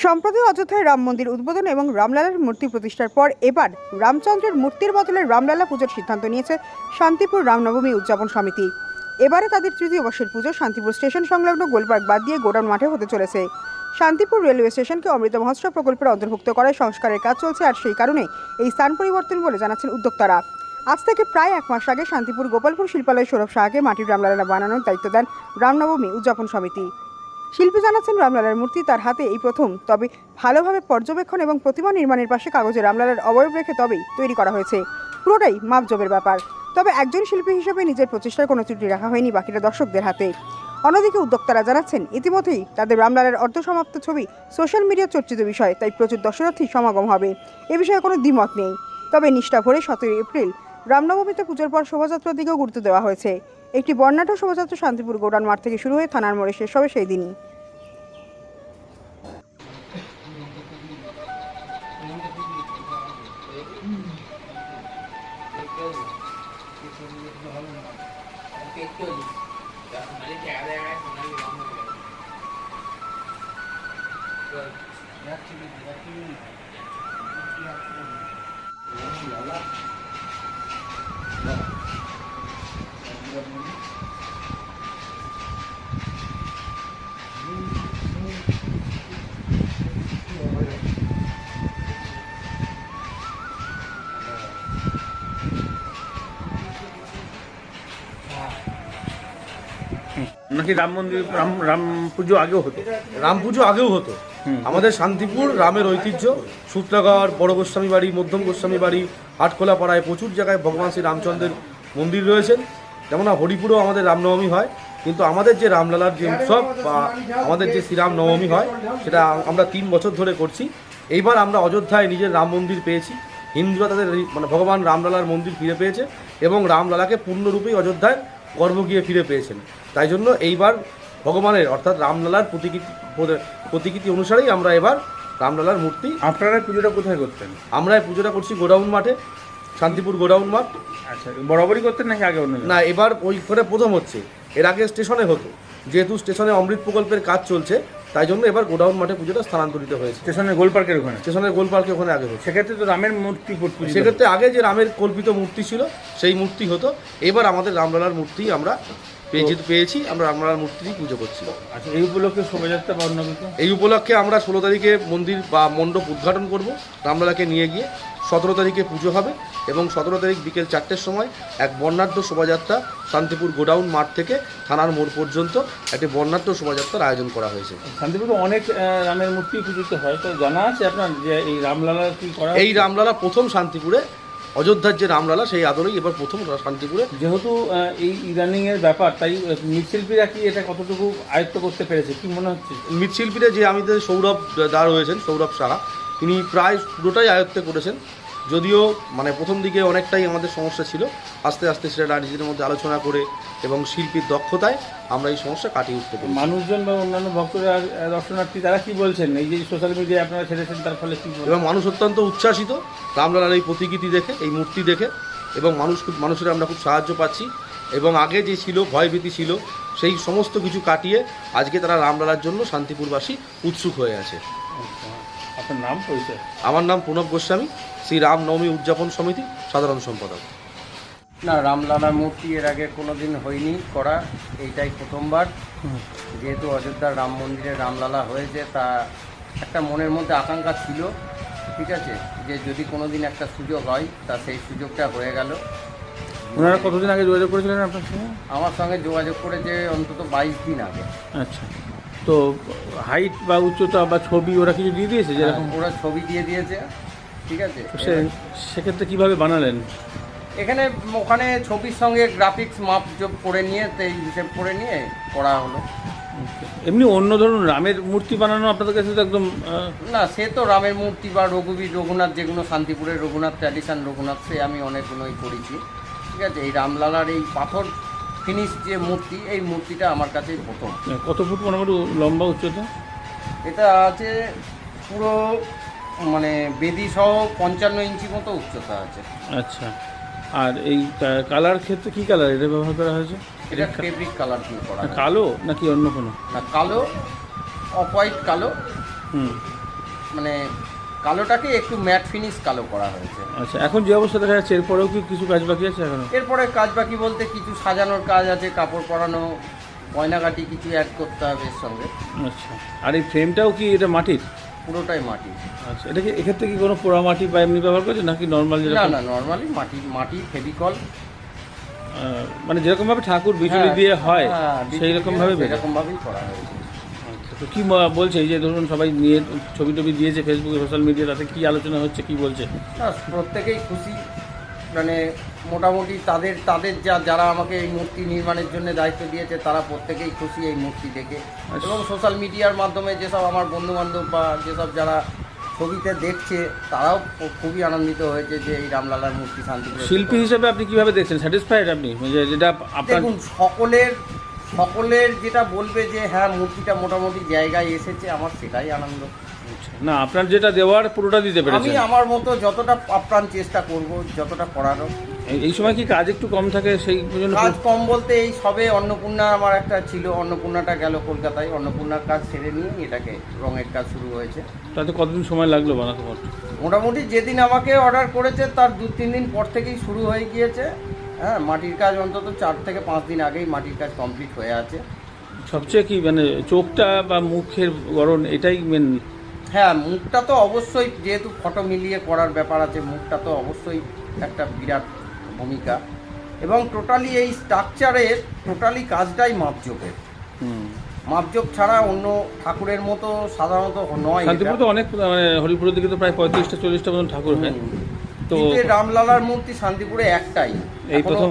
সম্প্রতি অযোধ্যায় রাম মন্দির উদ্বোধন এবং রামলালার মূর্তি প্রতিষ্ঠার পর এবার রামচন্দ্রের মূর্তির বদলে রামলালা পুজোর সিদ্ধান্ত নিয়েছে শান্তিপুর রামনবমী উদযাপন সমিতি। এবারে তাদের তৃতীয় বর্ষের পুজো শান্তিপুর স্টেশন সংলগ্ন গোলপার্ক বাদ দিয়ে গোডাউন মাঠে হতে চলেছে। শান্তিপুর রেলওয়ে স্টেশনকে অমৃত মহোৎসব প্রকল্পের অন্তর্ভুক্ত করায় সংস্কারের কাজ চলছে, আর সেই কারণে এই স্থান পরিবর্তন বলে জানাচ্ছেন উদ্যোক্তারা। আজ থেকে প্রায় এক মাস আগে শান্তিপুর গোপালপুর শিল্পালয় সৌরভ সাহাকে মাটির রামলালা বানানোর দায়িত্ব দেন রামনবমী উদযাপন সমিতি। শিল্পী জানাচ্ছেন, রামলালার মূর্তি তার হাতে এই প্রথম, তবে ভালোভাবে পর্যবেক্ষণ এবং প্রতিমা নির্মাণের পাশে কাগজে রামলালার অবয়ব রেখে তবেই তৈরি করা হয়েছে। পুরোটাই মাপজোপের ব্যাপার। তবে একজন শিল্পী হিসেবে নিজের প্রচেষ্টার কোনো ত্রুটি রাখা হয়নি বাকিটা দর্শকদের হাতে। অন্যদিকে উদ্যোক্তারা জানাচ্ছেন, ইতিমধ্যেই তাদের রামলালার অর্ধসমাপ্ত ছবি সোশ্যাল মিডিয়া চর্চিত বিষয়, তাই প্রচুর দর্শনার্থী সমাগম হবে, এ বিষয়ে কোনো দ্বিমত নেই। তবে নিষ্ঠা ভরে 17 এপ্রিল রামনবমীতে পুজোর পর শোভাযাত্রার দিকেও গুরুত্ব দেওয়া হয়েছে। একটি বর্ণাঢ্য শোভাযাত্রা শান্তিপুর গোডাউন মাঠ থেকে শুরু হয়ে থানার মোড়ে শেষ হবে সেই দিনই। নাকি রাম মন্দির রাম পুজো আগেও হতো? রাম পুজো আগেও হতো। আমাদের শান্তিপুর রামের ঐতিহ্য, সূত্রাগড়, বড় গোস্বামী বাড়ি, মধ্যম গোস্বামী বাড়ি, হাটখোলা পাড়ায় প্রচুর জায়গায় ভগবান শ্রী রামচন্দ্রের মন্দির রয়েছেন। যেমন হরিপুরেও আমাদের রামনবমী হয়, কিন্তু আমাদের যে রামলালার যে উৎসব বা আমাদের যে শ্রীরাম নবমী হয় সেটা আমরা 3 বছর ধরে করছি। এইবার আমরা অযোধ্যায় নিজের রাম মন্দির পেয়েছি। হিন্দুরা তাদের ভগবান রামলালার মন্দির ফিরে পেয়েছে এবং রামলালাকে পূর্ণরূপেই অযোধ্যায় গর্ভ গিয়ে ফিরে পেয়েছেন। তাই জন্য এইবার ভগবানের অর্থাৎ রামলালার প্রতিকৃতি অনুসারেই আমরা এবার রামলালার মূর্তি। আপনারা পুজোটা কোথায় করতেন? আমরা এই পুজোটা করছি গোডাউন মাঠে, শান্তিপুর গোডাউন মাঠ। আচ্ছা, বরাবরই করতেন নাকি আগে অন্য? না, এবার ওইখানে প্রথম হচ্ছে। এর আগে স্টেশনে হতো, যেহেতু স্টেশনে অমৃত প্রকল্পের কাজ চলছে তাই জন্য এবার গোডাউন মাঠে পুজোটা স্থানান্তরিত হয়েছে। স্টেশনের গোলপার্কের ওখানে? স্টেশনের গোলপার্কে ওখানে আগে হতো। সেক্ষেত্রে তো রামের মূর্তি, সেক্ষেত্রে আগে যে রামের কল্পিত মূর্তি ছিল সেই মূর্তি হতো। এবার আমাদের রামলালার মূর্তি আমরা পেয়েছি, আমরা রামলালার মূর্তিই পুজো করছি। আচ্ছা, এই উপলক্ষে শোভাযাত্রা বা অন্য কিছু? এই উপলক্ষে আমরা 16 তারিখে মন্দির বা মণ্ডপ উদ্ঘাটন করব রামলালাকে নিয়ে গিয়ে। 17 তারিখে পুজো হবে এবং 17 তারিখ বিকেল 4টের সময় এক বর্ণাঢ্য শোভাযাত্রা শান্তিপুর গোডাউন মাঠ থেকে থানার মোড় পর্যন্ত একটি বর্ণাঢ্য শোভাযাত্রার আয়োজন করা হয়েছে। শান্তিপুরে অনেক রামের মূর্তি পূজিত হয়, তো জানা আছে আপনার যে এই রামলালা কি করা? এই রামলালা প্রথম শান্তিপুরে, অযোধ্যার যে রামলালা সেই আদরেই এবার প্রথম শান্তিপুরে। যেহেতু এই ইদানিংয়ের ব্যাপার, তাই মৃৎশিল্পীরা কি এটা কতটুকু আয়ত্ত করতে পেরেছে কি মনে হচ্ছে? মৃৎশিল্পীরা যে আমাদের সৌরভ দা রয়েছেন, সৌরভ সাহা, তিনি প্রায় পুরোটাই আয়ত্তে করেছেন। যদিও প্রথম দিকে অনেকটাই আমাদের সমস্যা ছিল, আস্তে আস্তে সেটা নিজেদের মধ্যে আলোচনা করে এবং শিল্পীর দক্ষতায় আমরা এই সমস্যা কাটিয়ে উঠতে পারি। মানুষজন বা অন্যান্য ভক্তরা, দর্শনার্থী, তারা কি বলছেন এই যে সোশ্যাল মিডিয়ায় আপনারা ছেড়েছেন তার ফলে কি বলছেন? এবং মানুষ অত্যন্ত উচ্ছ্বাসিত রামলালার এই প্রতিকৃতি দেখে, এই মূর্তি দেখে, এবং মানুষের আমরা খুব সাহায্য পাচ্ছি। এবং আগে যে ছিল ভয়ভীতি ছিল সেই সমস্ত কিছু কাটিয়ে আজকে তারা রামলালার জন্য শান্তিপুরবাসী উৎসুক হয়ে আছে। আপনার নাম, পরিচয়? আমার নাম প্রণব গোস্বামী, শ্রী রামনবমী উদযাপন সমিতি সাধারণ সম্পাদক। না, রামলালার মূর্তি এর আগে কোনো দিন হয়নি করা, এইটাই প্রথমবার। যেহেতু অযোধ্যার রাম মন্দিরে রামলালা হয়েছে, তা একটা মনের মধ্যে আকাঙ্ক্ষা ছিল, ঠিক আছে, যে যদি কোনো দিন একটা সুযোগ হয় তা সেই সুযোগটা হয়ে গেল। ওনারা কতদিন আগে যোগাযোগ করেছিলেন আপনার সঙ্গে? আমার সঙ্গে যোগাযোগ করেছে অন্তত 22 দিন আগে। আচ্ছা, তো হাইট বা উচ্চতা বা ছবি ওরা কিছু দিয়ে দিয়েছে? যেরকম ওরা ছবি দিয়ে দিয়েছে, ঠিক আছে। সেক্ষেত্রে কীভাবে বানালেন? ওখানে ছবির সঙ্গে গ্রাফিক্স মাপ যোগ করে নিয়ে, এই হিসেব করে নিয়ে করা হলো। এমনি অন্য ধরুন রামের মূর্তি বানানো আপনাদের কাছে তো একদম না, সে তো রামের মূর্তি বা রঘুনাথ, যেগুলো শান্তিপুরের রঘুনাথ ট্র্যাডিশন রঘুনাথ, সে আমি অনেকগুলোই করেছি, ঠিক আছে। এই রামলালার এই পাথর ফিনিশ যে মূর্তি, এই মূর্তিটা আমার কাছে প্রথম। কত ফুট মোটামুটি লম্বা, উচ্চতা? এটা আছে পুরো বেদি সহ 55 ইঞ্চি মতো উচ্চতা আছে। আচ্ছা, আর এই কালার ক্ষেত্রে কী কালার এটা ব্যবহার করা হয়েছে? এটা ফেব্রিক কালার দিয়ে করা। কালো নাকি অন্য কোনো? না, কালো, অফ হোয়াইট কালো। মানে কালোটাকে একটু ম্যাট ফিনিশ কালো করা হয়েছে। আচ্ছা, এখন যে অবস্থা দেখা যাচ্ছে এরপরেও কি কিছু কাজ বাকি আছে এখনো? এরপরে কাজ বাকি বলতে কিছু সাজানোর কাজ আছে, কাপড় পরানো, গয়নাগাটি কিছু অ্যাড করতে হবে এর সঙ্গে। আচ্ছা, আর এই ফ্রেমটাও কি এটা মাটির? পুরোটাই মাটি। আচ্ছা, এটা কি এক্ষেত্রে কি কোনো পোড়া মাটি বা এমনি ব্যবহার করছে নাকি নর্মাল না যেরকম? না, নর্মালি মাটি ফেভিকল, মানে যেরকম ভাবে ঠাকুর বিচুলি দিয়ে হয় সেই রকম ভাবে এরকম ভাবেই করা হয়েছে। আচ্ছা, তো কি বলছে এই যে ধরুন সবাই নিয়ে ছবি টবি দিয়েছে ফেসবুকে, সোশ্যাল মিডিয়া, তাতে কি আলোচনা হচ্ছে, কি বলছে? প্রত্যেকেই খুশি, মানে মোটামুটি তাদের যারা আমাকে এই মূর্তি নির্মাণের জন্য দায়িত্ব দিয়েছে তারা প্রত্যেকেই খুশি এই মূর্তি দেখে। আচ্ছা। এবং সোশ্যাল মিডিয়ার মাধ্যমে যেসব আমার বন্ধুবান্ধব বা যেসব যারা ছবিতে দেখছে তারাও খুবই আনন্দিত হয়েছে যে এই রামলালার মূর্তি শান্তিপুর। শিল্পী হিসেবে আপনি কিভাবে দেখছেন? স্যাটিসফাইড আপনি যেটা আপনার? দেখুন, সকলের যেটা বলবে যে হ্যাঁ মূর্তিটা মোটামুটি জায়গায় এসেছে, আমার সেটাই আনন্দ। না, আপনার যেটা দেওয়ার পুরোটা দিতে আমি পেরেছেন? আমার মতো যতটা আপ্রাণ চেষ্টা করব, যতটা করারও। এই সময় কি কাজ একটু কম থাকে সেই জন্য? কাজ কম বলতে এই সবে অন্নপূর্ণা আমার একটা ছিল, অন্নপূর্ণাটা গেল কলকাতায়, অন্নপূর্ণার কাজ সেরে নিয়ে এটাকে রঙের কাজ শুরু হয়েছে। তাতে কতদিন সময় লাগলো বানাতে পারতে? মোটামুটি যেদিন আমাকে অর্ডার করেছে তার 2-3 দিন পর থেকেই শুরু হয়ে গিয়েছে। হ্যাঁ, মাটির কাজ অন্তত 4 থেকে 5 দিন আগেই মাটির কাজ কমপ্লিট হয়ে আছে। সবচেয়ে কি মানে চোখটা বা মুখের গড়ন এটাই মেন? হ্যাঁ, মুখটা তো অবশ্যই, যেহেতু ফটো মিলিয়ে করার ব্যাপার আছে, মুখটা তো অবশ্যই একটা বিরাট ভূমিকা। এবং টোটালি এই স্ট্রাকচারের টোটালি কাজটাই মাপজোকের। মাপজোক ছাড়া অন্য ঠাকুরের মতো সাধারণত নয়। শান্তিপুর তো অনেক, মানে হরিপুরের দিকে তো প্রায় 35টা 40টা মতন ঠাকুর হয়। তো কিন্তু এই রামলালার মূর্তি শান্তিপুরে একটাই, এই প্রথম